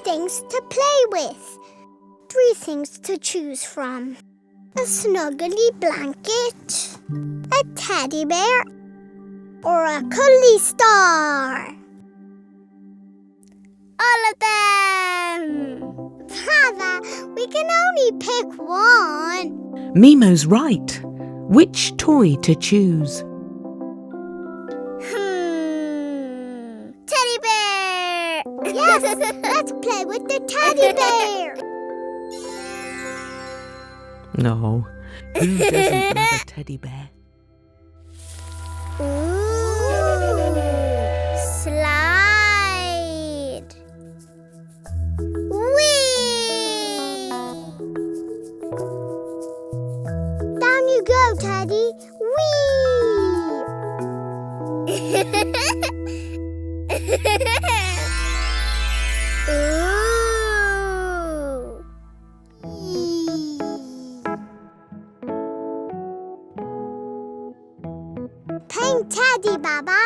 things to play with. 3 things to choose from. A snuggly blanket, a teddy bear, or a cuddly star. All of them! Father, we can only pick one. Mimo's right. Which toy to choose? Teddy bear! Yes, let's play with the teddy bear. No, who doesn't love a teddy bear? Ooh, slide. Whee! Down you go, Teddy. Paint Teddy, Baba.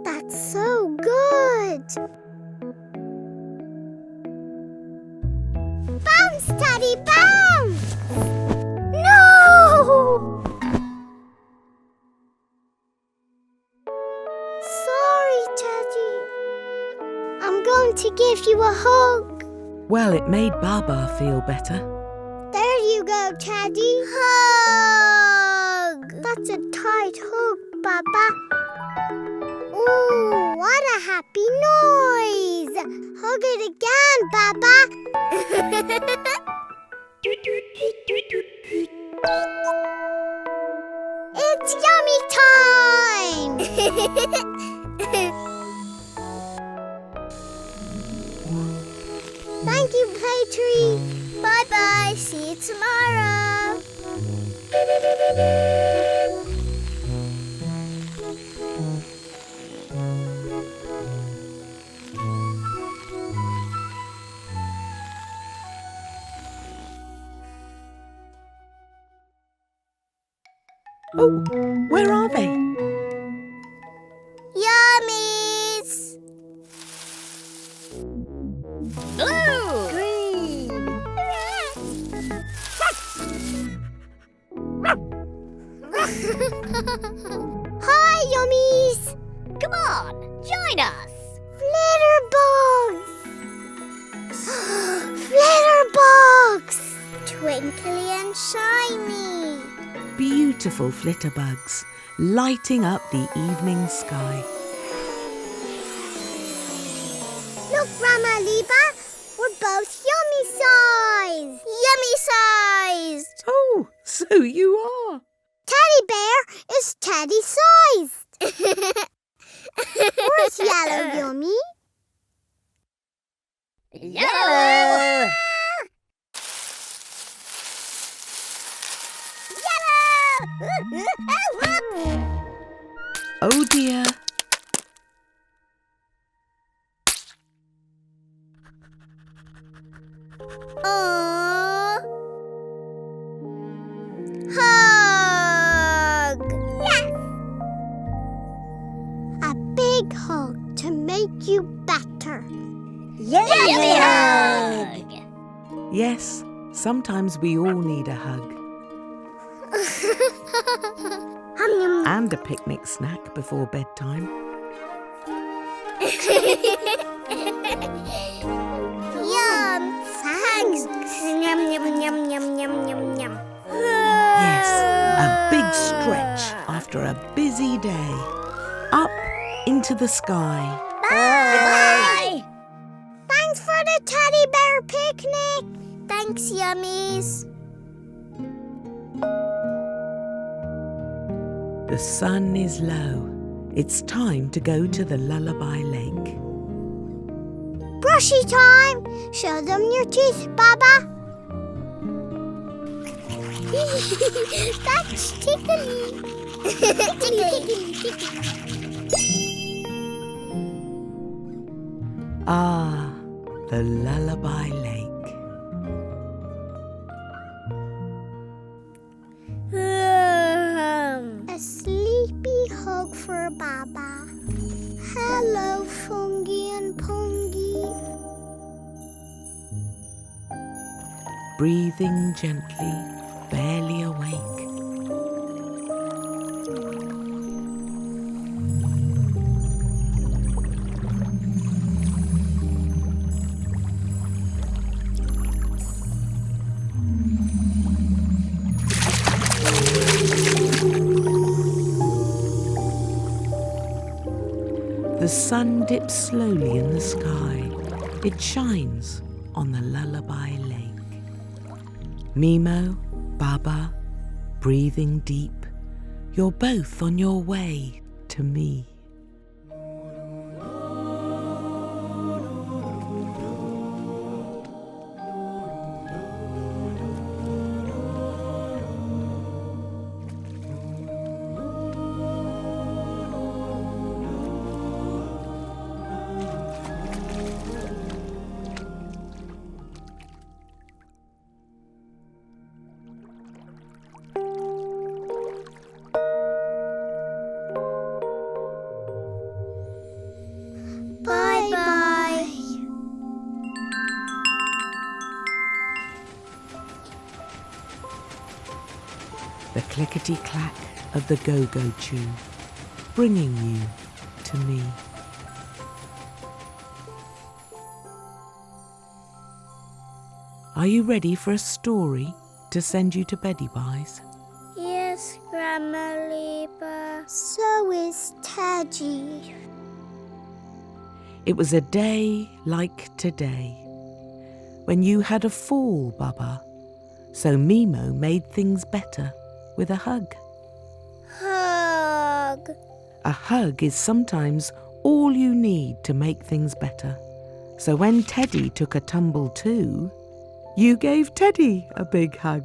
That's so good. Bounce, Teddy, bounce! No! Sorry, Teddy. I'm going to give you a hug. Well, it made Baba feel better. There you go, Teddy. Hug! That's a tight hug, Baba. Ooh, what a happy noise! Hug it again, Baba. It's yummy time! Thank you, Playtree. Bye-bye. See you tomorrow. Oh, where are they? Yummies! Blue! Green! Hi, Yummies! Come on, join us! Flitterbugs! Flitterbugs! Twinkly and shiny. Beautiful flitterbugs, lighting up the evening sky. Look, Grandma Liba, we're both yummy sized. Yummy sized. Oh, so you are. Teddy bear is teddy sized. Where's Yellow Yummy? Yellow! Oh dear. Aww. Hug. Yes. A big hug to make you better. Yummy hug! Yes, sometimes we all need a hug. And a picnic snack before bedtime. Yum. Thanks. Yum, yum, yum, yum, yum, yum, yum. Yes, a big stretch after a busy day. Up into the sky. Bye! Thanks for the teddy bear picnic. Thanks, Yummies. The sun is low. It's time to go to the Lullaby Lake. Brushy time. Show them your teeth, Baba. That's tickly. Tickly. Ah, the Lullaby Lake. Asleep. breathing gently, barely awake. The sun dips slowly in the sky. It shines on the lullaby lake. Mimo, Baba, breathing deep, you're both on your way to me. Bye-bye. The clickety-clack of the go-go tune, bringing you to me. Are you ready for a story to send you to Beddy Byes? Yes, Grandma Lieber. So is Teddy. It was a day like today, when you had a fall, Baba, so Mimo made things better with a hug. Hug. A hug is sometimes all you need to make things better. So when Teddy took a tumble too, you gave Teddy a big hug.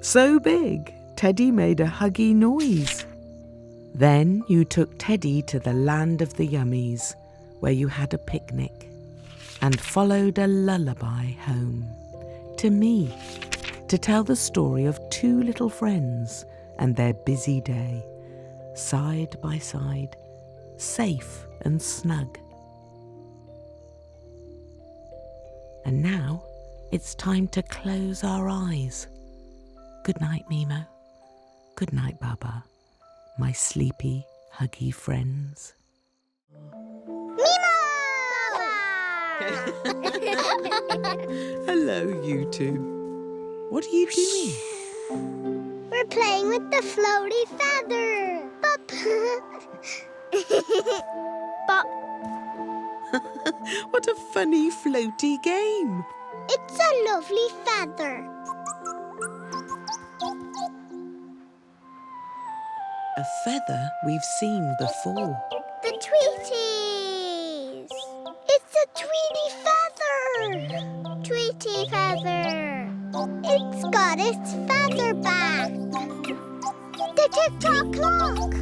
So big, Teddy made a huggy noise. Then you took Teddy to the land of the yummies, where you had a picnic, and followed a lullaby home to me, to tell the story of two little friends and their busy day, side by side, safe and snug. And now it's time to close our eyes. Good night, Mimo. Good night, Baba, my sleepy, huggy friends. Hello, you two. What are you doing? We're playing with the floaty feather. Bop. What a funny, floaty game. It's a lovely feather. A feather we've seen before. The Tweeties. It's a Tweety feather. Tweety feather. It's got its feather back. The tick-tock clock.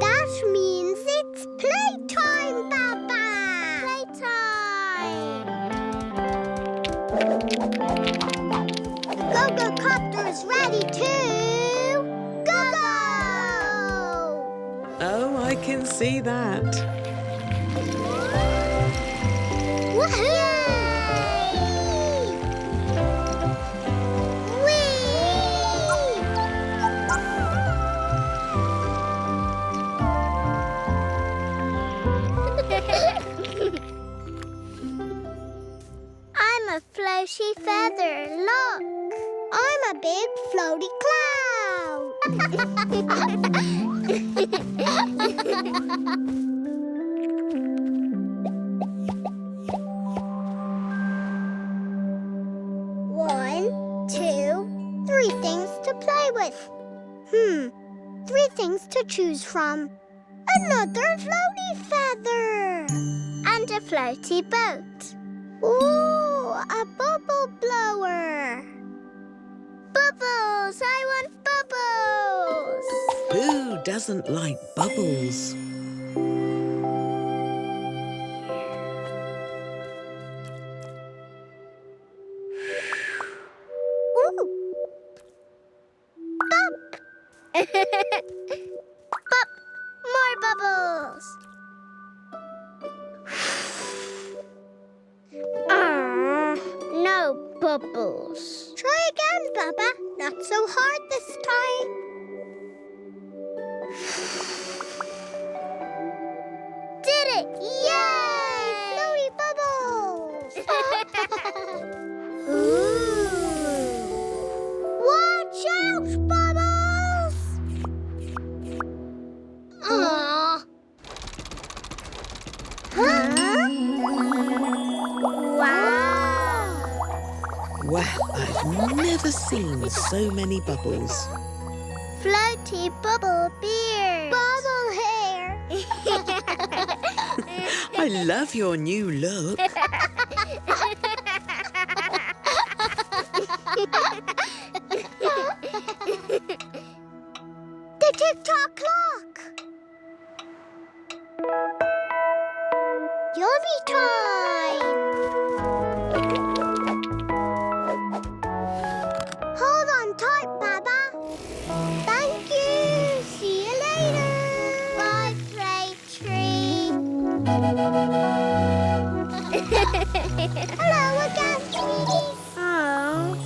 That means it's playtime, Baba. Playtime. The go-go copter is ready to go-go. Oh, I can see that. Woohoo! I'm a floaty feather, look. I'm a big floaty One, two, three things to play with. Three things to choose from. Another floaty feather. And a floaty boat. Ooh, a bubble blower. Bubbles! I want bubbles! Who doesn't like bubbles? Ooh! Bop! Bop! More bubbles! bubbles. Try again, Baba. Not so hard this time. Did it! Yay! Flowy bubbles! Ooh. Watch out, Bubbles! Aww. Huh? Wow! Well, I've never seen so many bubbles. Floaty bubble beard. Bubble hair. I love your new look. The tick-tock clock. Yummy time. Hold on tight, Baba. Thank you. See you later. Bye, play tree. Hello again, Tweeties. Oh,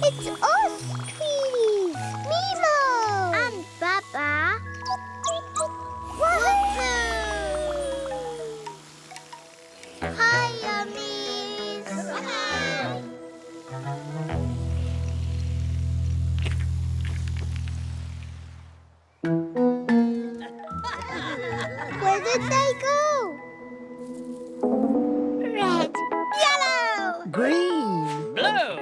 it's us, Tweeties. Milo and Baba. Woohoo! Hi, yummies. Where did they go? Red, yellow, Green. Blue.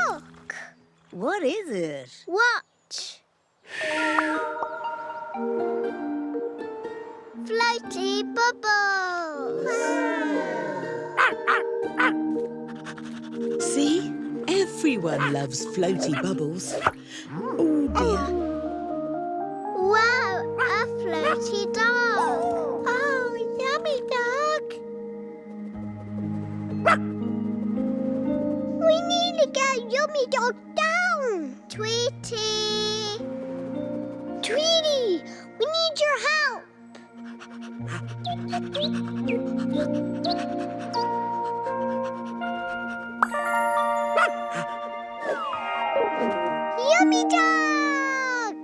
look. What is it? Watch. Floaty bubbles. See? Everyone loves floaty bubbles. Oh dear. Wow, a floaty dog. Oh, yummy dog. We need to get yummy dog down. Tweety. Tweety, we need your help. Yummy dog!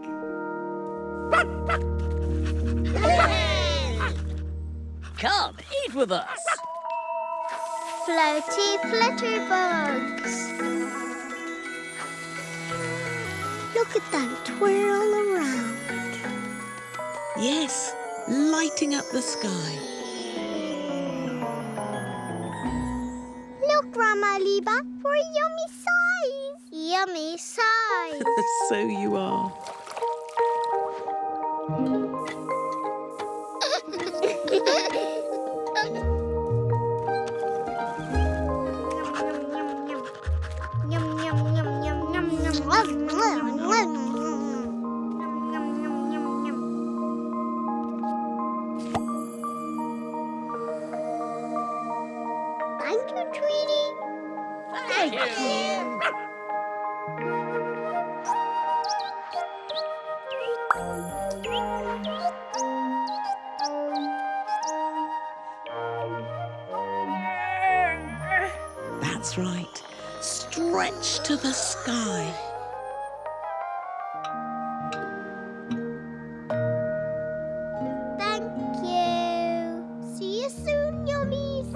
Come, eat with us. Floaty flutterbugs. Look at them twirl around. Yes, lighting up the sky. Look, Grandma Liba, for a yummy size. Yummy size. So you are. Yum, yum, yum, yum, yum, yum. Thank you, Tweety. Thank you. That's right. Stretch to the sky. Thank you. See you soon, yummies.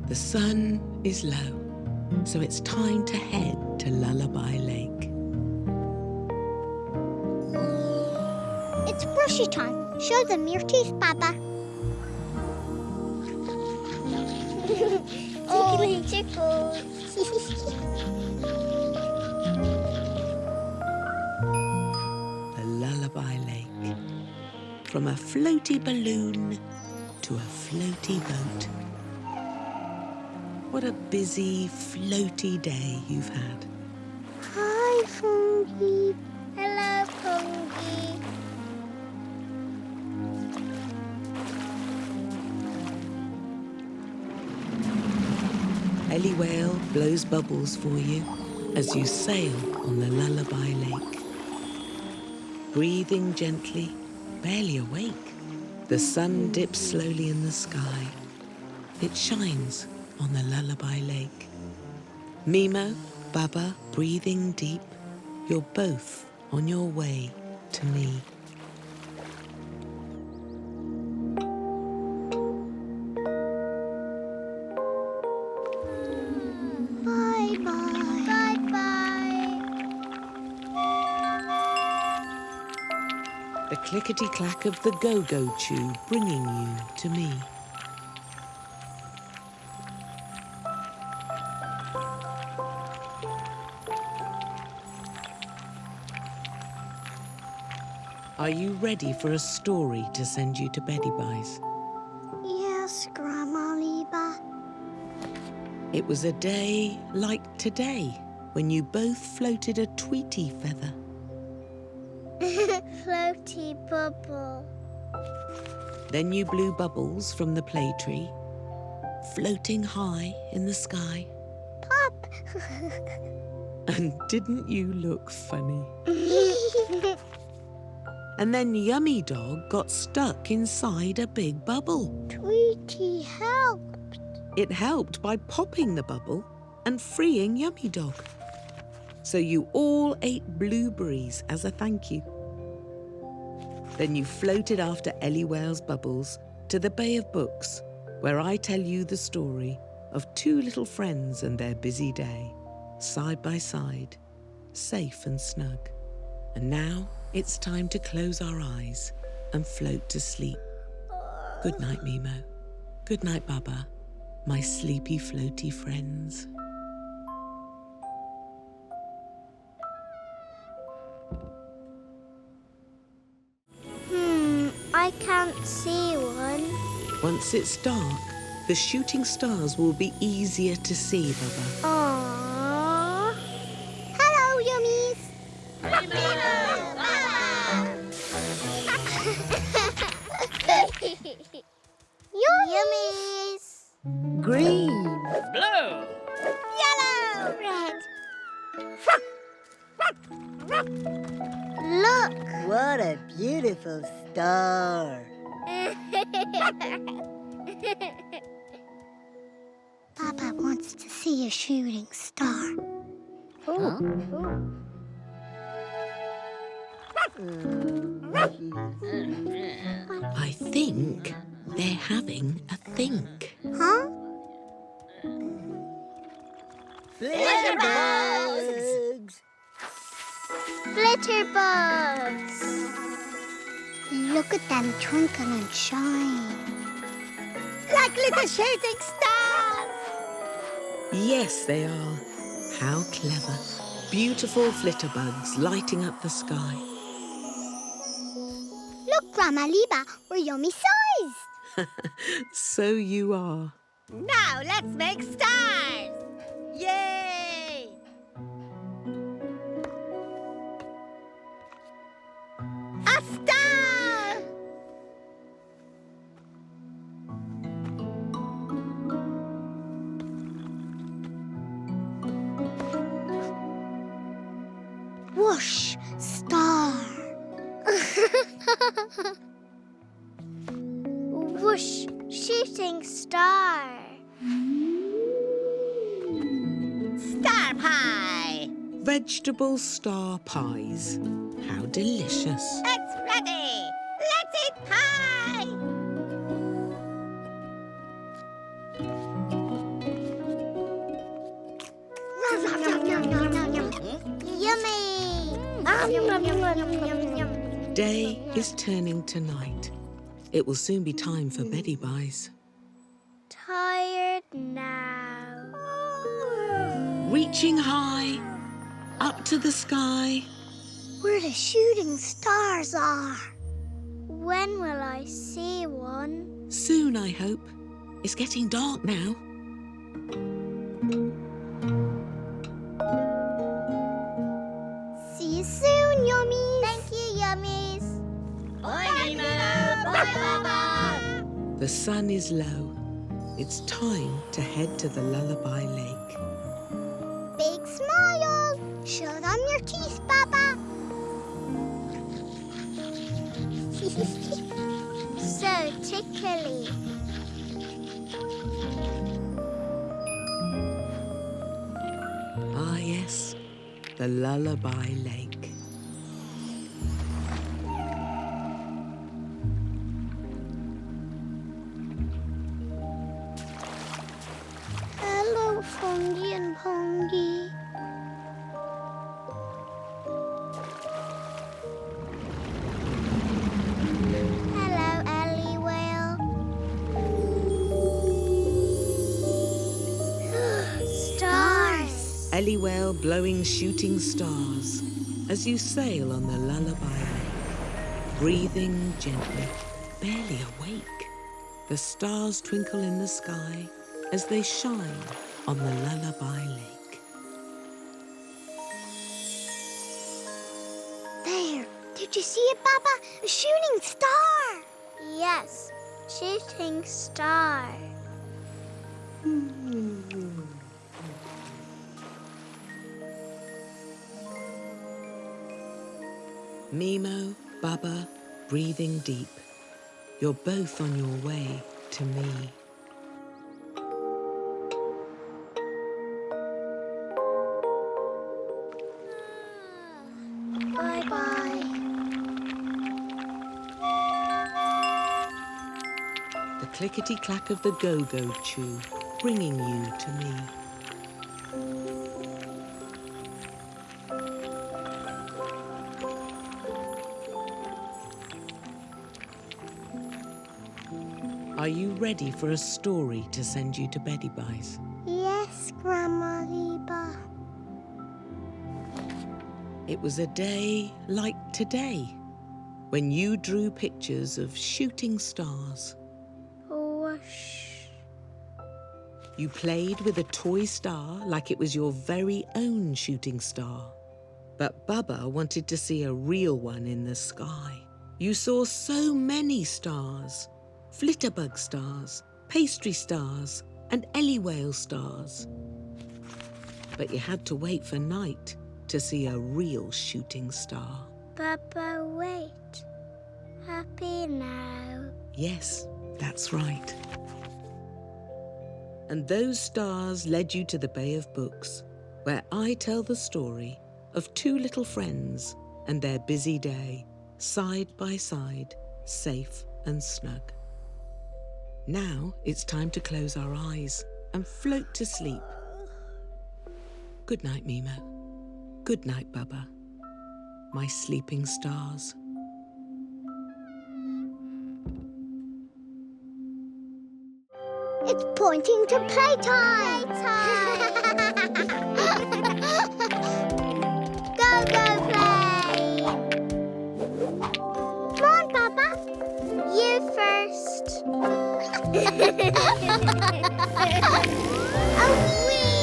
The sun is low, so it's time to head to Lullaby Lake. It's brushy time. Show them your teeth, Papa. Oh, tickles. The Lullaby Lake. From a floaty balloon to a floaty boat. What a busy, floaty day you've had. Hi, Fungi. Hello, Fungi. Ellie Whale blows bubbles for you as you sail on the Lullaby Lake. Breathing gently, barely awake, the sun dips slowly in the sky. It shines on the lullaby lake. Mimo, Baba, breathing deep, you're both on your way to me. Bye-bye. Bye-bye. The clickety-clack of the go-go tube bringing you to me. Are you ready for a story to send you to Beddy Byes? Yes, Grandma Liba. It was a day like today when you both floated a Tweety feather. Floaty bubble. Then you blew bubbles from the play tree, floating high in the sky. Pop. And didn't you look funny? And then Yummy Dog got stuck inside a big bubble. Tweety helped. It helped by popping the bubble and freeing Yummy Dog. So you all ate blueberries as a thank you. Then you floated after Ellie Whale's bubbles to the Bay of Books, where I tell you the story of two little friends and their busy day, side by side, safe and snug. And now it's time to close our eyes and float to sleep. Good night, Mimo. Good night, Baba, my sleepy, floaty friends. I can't see one. Once it's dark, the shooting stars will be easier to see, Baba. Aww. Hello, Yummies. Yummies. Green. Blue. Yellow. Red. Look. What a beautiful star. Papa wants to see a shooting star. I think they're having a think. Huh? Flitterbugs. Glitterbugs. Look at them twinkle and shine. Like little shooting stars. Yes, they are. How clever. Beautiful flitterbugs lighting up the sky. Look, Grandma Liba, we're yummy sized. So you are. Now let's make stars. Yay! A star! Whoosh, star. Whoosh, shooting star. Star pie. Vegetable star pies. How delicious. It's ready. Let's eat pie. Yummy. Day is turning to night. It will soon be time for Beddy Byes. Tired now. Reaching high, up to the sky. Where the shooting stars are. When will I see one? Soon, I hope. It's getting dark now. See you soon, Yummies. Thank you, Yummies. Bye, Nina. Bye, Baba. The sun is low. It's time to head to the Lullaby Lake. Big smile. Show them your teeth, Baba. So tickly. the Lullaby Lake. Hello, Fungy and Pongy. Hello, Ellie Whale. Stars. Elliwell blowing shooting stars as you sail on the Lullaby Lake, breathing gently, barely awake. The stars twinkle in the sky as they shine on the Lullaby Lake. There. Did you see it, Papa? A shooting star. Yes, shooting star. Mimo, Baba, breathing deep. You're both on your way to me. Bye-bye. The clickety-clack of the go-go chew, bringing you to me. Are you ready for a story to send you to Beddy Byes? Yes, Grandma Liba. It was a day like today, when you drew pictures of shooting stars. Whoosh. You played with a toy star like it was your very own shooting star. But Baba wanted to see a real one in the sky. You saw so many stars. Flitterbug stars, pastry stars, and Elliwhale stars. But you had to wait for night to see a real shooting star. Papa, wait. Happy now. Yes, that's right. And those stars led you to the Bay of Books, where I tell the story of two little friends and their busy day, side by side, safe and snug. Now it's time to close our eyes and float to sleep. Good night, Mimo. Good night, Baba. My sleeping stars. It's pointing to playtime. Go, go, play. Come on, Papa. You first. A whee!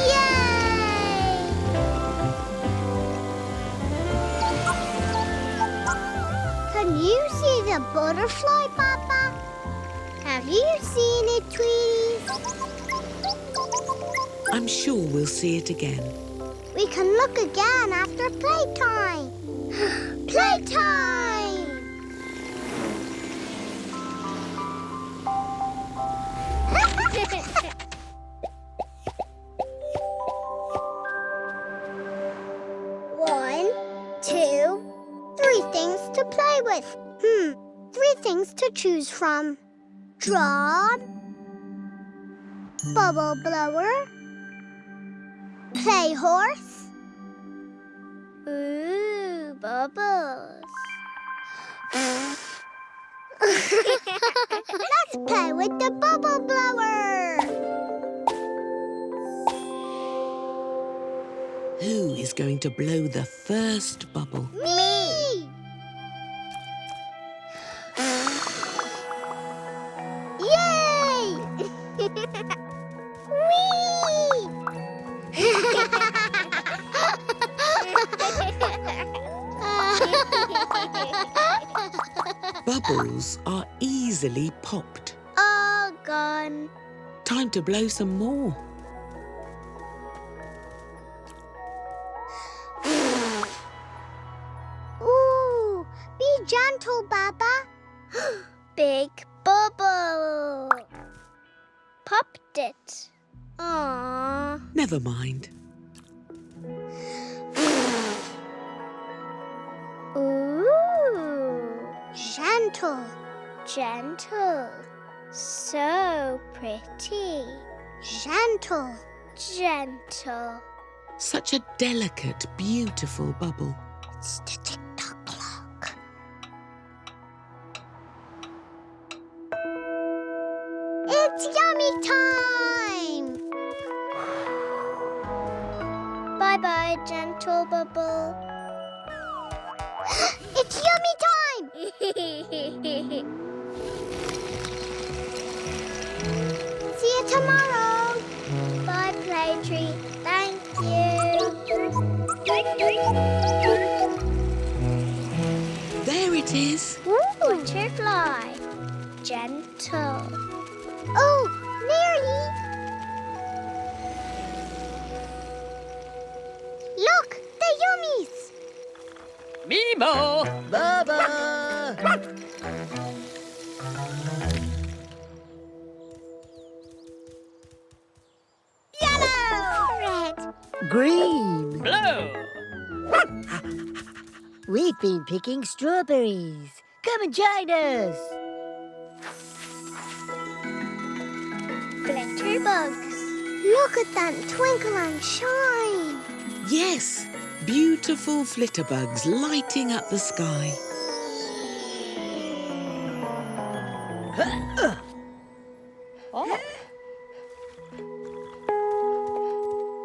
Yay! Can you see the butterfly, Papa? Have you seen it, Tweety? I'm sure we'll see it again. We can look again after playtime. Playtime! One, two, three things to play with. Three things to choose from. Drum, bubble blower, play horse. Ooh, bubbles. Let's play with the bubble blower. Who is going to blow the first bubble? Me! Yay! Whee! Bubbles are easily popped. All gone. Time to blow some more. Ooh, be gentle, Baba. Big bubble. Popped it. Aww. Never mind. Gentle. Gentle. So pretty. Gentle. Gentle. Such a delicate, beautiful bubble. It's the tick-tock clock. It's yummy time! Bye-bye, gentle bubble. It's yummy time! See you tomorrow. Bye, play tree. Thank you. There it is. Butterfly. Gentle. Oh, Mary! Look, the yummies! Mimo! Baba! Red. Green! Blue! We've been picking strawberries. Come and join us. Glitterbugs. Look at them twinkle and shine. Yes, beautiful flitterbugs lighting up the sky.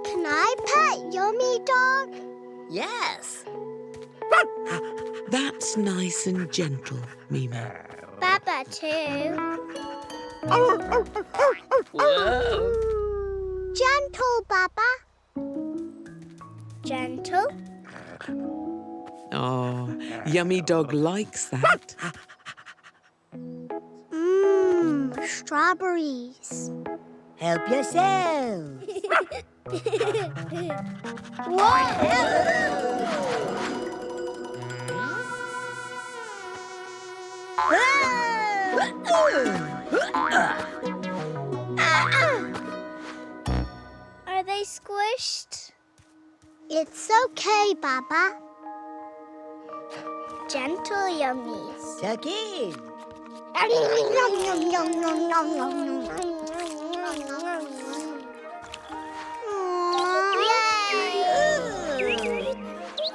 Can I pet Yummy Dog? Yes. That's nice and gentle, Mima. Baba too. Whoa! Gentle, Baba. Gentle. Oh, Yummy Dog likes that. Strawberries. Help yourself. Are they squished? It's okay, Baba. Gentle yummies. Tuck in.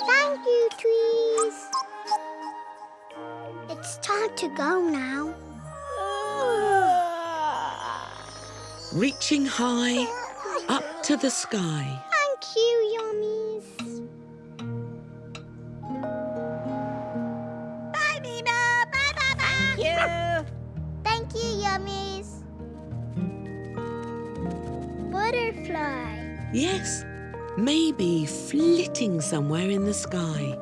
Thank you, trees. It's time to go now. Reaching high, up to the sky. Thank you, yummies. Bye, Mima. Bye, Baba. Thank you! Thank you, yummies. Butterfly. Yes, maybe flitting somewhere in the sky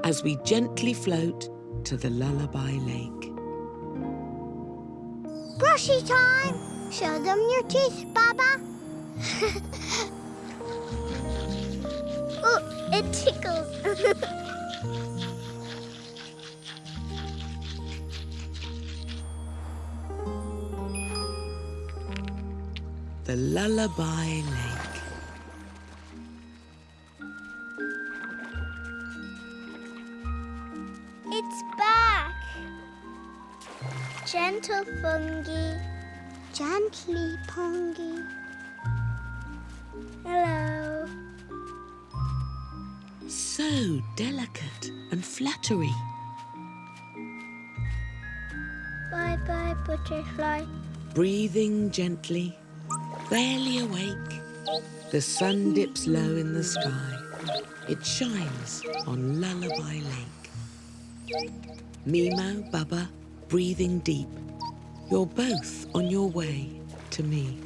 as we gently float to the Lullaby Lake. Brushy time. Show them your teeth, Baba. Oh, it tickles. The Lullaby Lake. It's back. Gentle fungi. Gently pongy. Hello. So delicate and fluttery. Bye-bye, butterfly. Breathing gently, barely awake. The sun dips low in the sky. It shines on Lullaby Lake. Mimo, Baba, breathing deep. You're both on your way to me.